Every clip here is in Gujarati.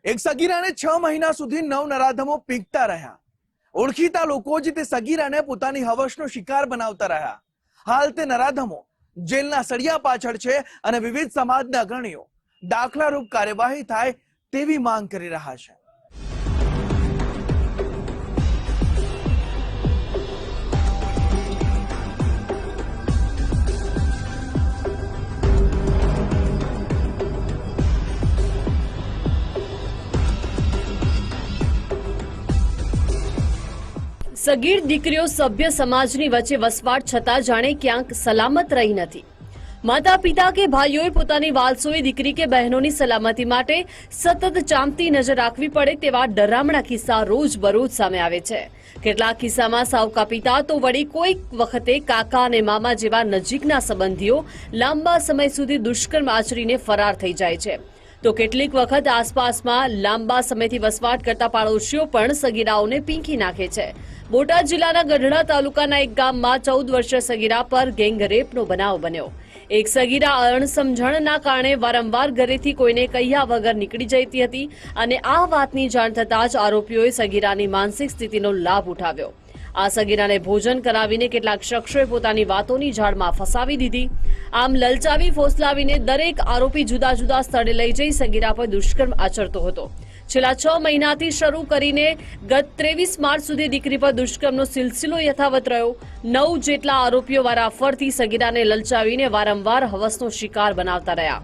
એક સગીરાને 6 મહિના સુધી 9 નરાધમો પીંકતા રહ્યા. ઓળખીતા લોકો જ તે સગીરાને પોતાની હવસનો શિકાર બનાવતા રહ્યા. હાલ તે નરાધમો જેલના સળિયા પાછળ છે અને વિવિધ સમાજના અગ્રણીઓ દાખલારૂપ કાર્યવાહી થાય તેવી માંગ કરી રહ્યા છે. સગીર દીકરીઓ સભ્ય સમાજની વચ્ચે વસવાટ છતાં જાણે ક્યાંક સલામત રહી નથી. માતા પિતા કે ભાઈઓએ પોતાની વાલસોઈ દીકરી કે બહેનોની સલામતી માટે સતત ચાંપતી નજર રાખવી પડે તેવા ડરામણા કિસ્સા રોજબરોજ સામે આવે છે. કેટલાક કિસ્સામાં સાવકા પિતા તો વળી કોઈક વખતે કાકા અને મામા જેવા નજીકના સંબંધીઓ લાંબા સમય સુધી દુષ્કર્મ આચરીને ફરાર થઈ જાય છે, તો કેટલીક વખત આસપાસમાં લાંબા સમયથી વસવાટ કરતા પાડોશીઓ પણ સગીરાઓને પીંખી નાખે છે. બોટાદ જિલ્લાના ગઢડા તાલુકાના એક ગામમાં 14 વર્ષીય સગીરા પર ગેંગરેપનો બનાવ બન્યો. એક સગીરા અણસમજણના કારણે વારંવાર ઘરેથી કોઈને કહ્યા વગર નીકળી જતી હતી અને આ વાતની જાણ થતાં જ આરોપીઓએ સગીરાની માનસિક સ્થિતિનો લાભ ઉઠાવ્યો. આ સગીરાને ભોજન કરાવીને કેટલાક શખ્સોએ પોતાની વાતોની જાળમાં ફસાવી દીધી. આમ લલચાવી ફોસલાવીને દરેક આરોપી જુદા જુદા સ્થળે લઈ જઈ સગીરા પર દુષ્કર્મ આચરતો હતો. છેલ્લા 6 મહિનાથી શરૂ કરીને ગત 23 માર્ચ સુધી દીકરી પર દુષ્કર્મનો સિલસિલો યથાવત રહ્યો. 9 જેટલા આરોપીઓ વારાફરતી સગીરાને લલચાવીને વારંવાર હવસનો શિકાર બનાવતા રહ્યા.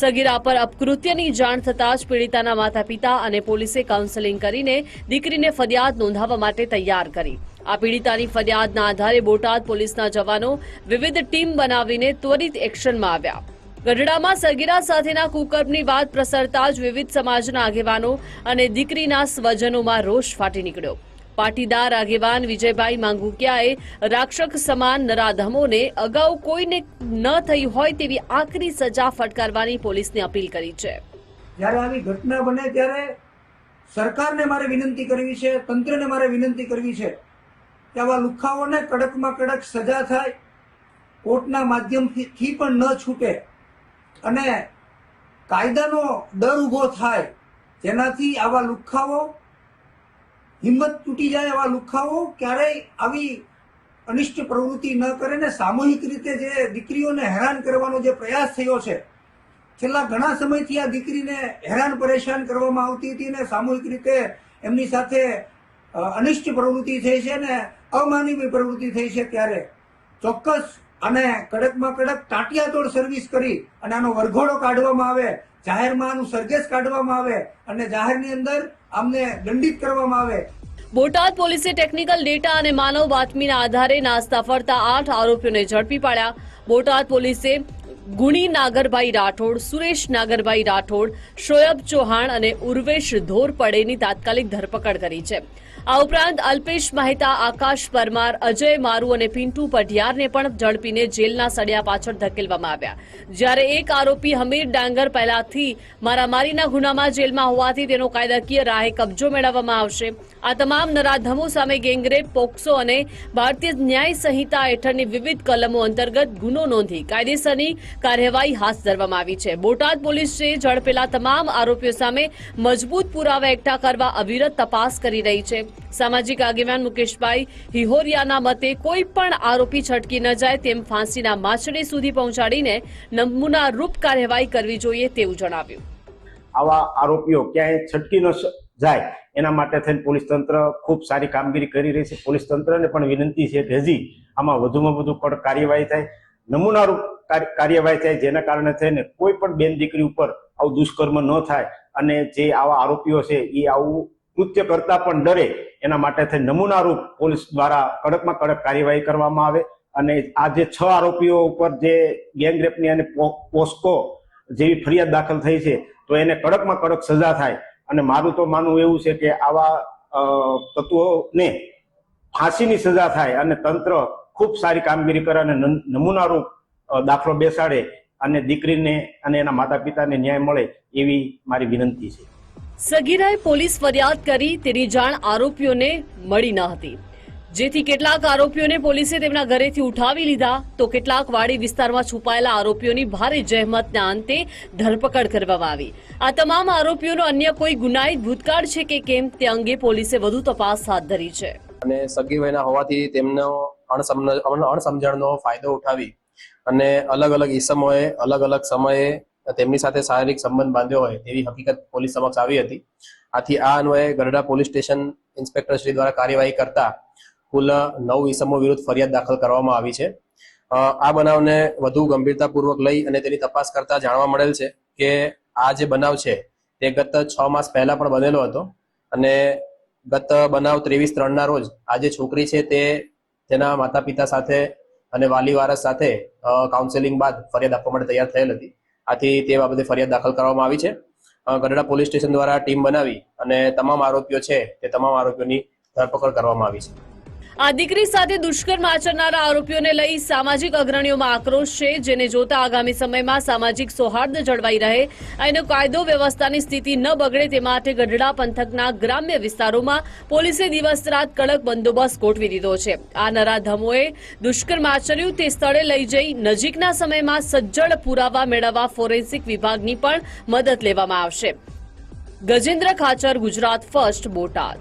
સગીરા પર અપકૃત્યની જાણ થતાં જ પીડિતાના માતા પિતા અને પોલીસે કાઉન્સેલિંગ કરીને દીકરીને ફરિયાદ નોંધાવવા માટે તૈયાર કરી. આ પીડિતાની ફરિયાદના આધારે બોટાદ પોલીસના જવાનો વિવિધ ટીમ બનાવીને ત્વરિત એક્શનમાં આવ્યા. ગઢડામાં સગીરા સાથેના કુકર્મની વાત પ્રસરતા જ વિવિધ સમાજના આગેવાનો અને દીકરીના સ્વજનોમાં રોષ ફાટી નીકળ્યો. પાટીદાર આગેવાન વિજયભાઈ માંગુકિયાએ રાક્ષક સમાન નરાધમોને અગાઉ કોઈને ન થઈ હોય તેવી આકરી સજા ફટકારવાની પોલીસને અપીલ કરી છે. જ્યારે આવી ઘટના બને ત્યારે સરકારને મારે વિનંતી કરવી છે, તંત્રને મારે વિનંતી કરવી છે કે આવા લુખ્ખાઓને કડકમાં કડક સજા થાય, કોર્ટના માધ્યમથી પણ ન છૂટે અને કાયદાનો ડર ઊભો થાય, જેનાથી આવા લુખ્ખાઓ હિંમત તૂટી જાય, આવા લુખ્ખાઓ ક્યારેય આવી અનિષ્ટ પ્રવૃત્તિ ન કરે ને સામૂહિક રીતે જે દીકરીઓને હેરાન કરવાનો જે પ્રયાસ થયો છે, છેલ્લા ઘણા સમયથી આ દીકરીને હેરાન પરેશાન કરવામાં આવતી હતી ને સામૂહિક રીતે એમની સાથે અનિષ્ટ પ્રવૃત્તિ થઈ છે ને અમાનવીય પ્રવૃત્તિ થઈ છે, ત્યારે ચોક્કસ અને કડકમાં કડક ટાટિયાતોડ સર્વિસ કરી અને આનો વરઘોડો કાઢવામાં આવે, જાહેરમાં આનું સરઘેસ કાઢવામાં આવે અને જાહેરની અંદર આમને દંડિત કરવામાં આવે. બોટાદ પોલીસે ટેકનિકલ ડેટા અને માનવ બાતમીના આધારે નાસ્તા ફરતા 8 આરોપીઓને ઝડપી પાડ્યા. બોટાદ પોલીસે ગુણી નાગરભાઈ રાઠોડ, સુરેશ નાગરભાઈ રાઠોડ, શોયબ ચૌહાણ અને ઉર્વેશ ધોરપડેની તાત્કાલિક ધરપકડ કરી છે. આ ઉપરાંત અલ્પેશ મહેતા, આકાશ પરમાર, અજય મારુ અને પિન્ટુ પઢિયારને પણ ઝડપીને જેલના સળિયા પાછળ ધકેલવામાં આવ્યા. જ્યારે એક આરોપી હમીર ડાંગર પહેલાથી મારામારીના ગુનામાં જેલમાં હોવાથી તેનો કાયદાકીય રાહે કબજો મેળવવામાં આવશે. આ તમામ નરાધમો સામે ગેંગરેપ, પોક્સો અને ભારતીય ન્યાય સંહિતા હેઠળની વિવિધ કલમો અંતર્ગત ગુનો નોંધી કાયદેસરની કાર્યવાહી હાથ ધરવામાં આવી છે. બોટાદ પોલીસે ઝડપેલા તમામ આરોપીઓ સામે મજબૂત પુરાવા એકઠા કરવા અવિરત તપાસ કરી રહી છે. સામાજિક આગેવાન મુકેશભાઈ હિહોરિયાના મતે કોઈ પણ આરોપી છટકી ન જાય તેમ ફાંસીના માછડે સુધી પહોંચાડીને નમૂનારૂપ કાર્યવાહી કરવી જોઈએ તેવું જણાવ્યું. આવા આરોપીઓ ક્યાંય છટકી ન જાય એના માટે થઈને પોલીસ તંત્ર ખૂબ સારી કામગીરી કરી રહી છે. પોલીસ તંત્રને પણ વિનંતી છે કે હજી આમાં વધુમાં વધુ કડક કાર્યવાહી થાય, નમૂનારૂપ કાર્યવાહી થાય, જેના કારણે થઈને કોઈ પણ બેન દીકરી ઉપર આવું દુષ્કર્મ ન થાય અને જે આવા આરોપીઓ છે એ આવું કૃત્ય કરતા પણ ડરે, એના માટે થઈ નમૂનારૂપ પોલીસ દ્વારા કડકમાં કડક કાર્યવાહી કરવામાં આવે અને આ જે 6 આરોપીઓ ઉપર જે ગેંગરેપની અને પોસ્કો જેવી ફરિયાદ દાખલ થઈ છે તો એને કડકમાં કડક સજા થાય. અને મારું તો માનવું એવું છે કે આવા તત્વોને ફાંસીની સજા થાય અને તંત્ર ખૂબ સારી કામગીરી કરે અને નમૂનારૂપ દાખલો બેસાડે અને દીકરીને અને એના માતા પિતાને ન્યાય મળે એવી મારી વિનંતી છે. સગીરાએ પોલીસ ફરિયાદ કરી તેની જાણ આરોપીઓને મળી ન હતી. જેથી કેટલાક આરોપીઓને પોલીસે તેમના ઘરેથી ઉઠાવી લીધા તો કેટલાક વાડી વિસ્તારમાં છુપાયેલા આરોપીઓની ભારે જહેમતના અંતે ધરપકડ કરવામાં આવી. આ તમામ આરોપીઓનો અન્ય કોઈ ગુનાહિત ભૂતકાળ છે કે કેમ તે અંગે પોલીસે વધુ તપાસ હાથ ધરી છે. અને સગી વયના હોવાથી તેમનો અણસમજણનો ફાયદો ઉઠાવી અને અલગ અલગ ઈસમોએ અલગ અલગ સમયે તેમની સાથે શારીરિક સંબંધ બાંધ્યો હોય તેવી હકીકત પોલીસ સમક્ષ આવી હતી. આથી આ અન્વયે Gadhada police station inspector Shri દ્વારા કાર્યવાહી કરતા કુલ 9 ઈસમો વિરુદ્ધ ફરિયાદ દાખલ કરવામાં આવી છે. આ બનાવને વધુ ગંભીરતાપૂર્વક લઈ અને તેની તપાસ કરતા જાણવા મળેલ છે કે આ જે બનાવ છે તે ગત 6 માસ પહેલા પણ બનેલો હતો અને ગત બનાવ 23/3 ના રોજ આ જે છોકરી છે તે તેના માતા પિતા સાથે અને વાલી વારસ સાથે કાઉન્સેલિંગ બાદ ફરિયાદ આપવા માટે તૈયાર થયેલ હતી. આથી તે બાબતે ફરિયાદ દાખલ કરવામાં આવી છે. ગઢડા પોલીસ સ્ટેશન દ્વારા ટીમ બનાવી અને તમામ આરોપીઓ છે તે તમામ આરોપીઓની ધરપકડ કરવામાં આવી છે. આ દીકરી સાથે દુષ્કર્મ આચરનારા આરોપીઓને લઈ સામાજિક અગ્રણીઓમાં આક્રોશ છે, જેને જોતા આગામી સમયમાં સામાજિક સૌહાર્દ જળવાઈ રહે અને કાયદો વ્યવસ્થાની સ્થિતિ ન બગડે તે માટે ગઢડા પંથકના ગ્રામ્ય વિસ્તારોમાં પોલીસે દિવસ રાત કડક બંદોબસ્ત ગોઠવી દીધો છે. આ નરાધમોએ દુષ્કર્મ આચર્યું તે સ્થળે લઈ જઈ નજીકના સમયમાં સજ્જડ પુરાવા મેળવવા ફોરેન્સિક વિભાગની પણ મદદ લેવામાં આવશે. ગજેન્દ્ર ખાચર, ગુજરાત ફર્સ્ટ, બોટાદ.